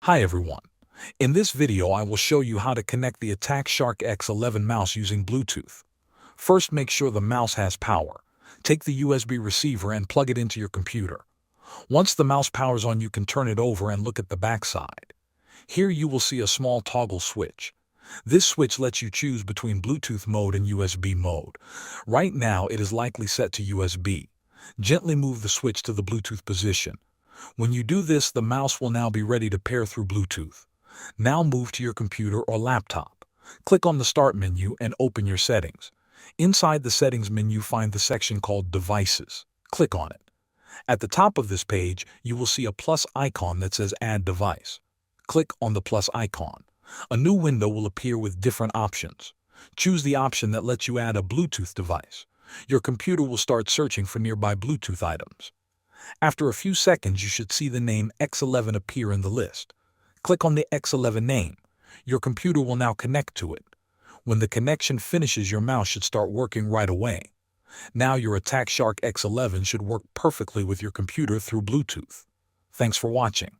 Hi everyone. In this video I will show you how to connect the Attack Shark X11 mouse using Bluetooth. First, make sure the mouse has power. Take the USB receiver and plug it into your computer. Once the mouse powers on, you can turn it over and look at the back side. Here you will see a small toggle switch. This switch lets you choose between Bluetooth mode and USB mode. Right now it is likely set to USB. Gently move the switch to the Bluetooth position. When you do this, the mouse will now be ready to pair through Bluetooth. Now move to your computer or laptop. Click on the Start menu and open your settings. Inside the Settings menu, find the section called Devices. Click on it. At the top of this page, you will see a plus icon that says Add Device. Click on the plus icon. A new window will appear with different options. Choose the option that lets you add a Bluetooth device. Your computer will start searching for nearby Bluetooth items. After a few seconds, you should see the name X11 appear in the list. Click on the X11 name. Your computer will now connect to it. When the connection finishes, your mouse should start working right away. Now your Attack Shark X11 should work perfectly with your computer through Bluetooth. Thanks for watching.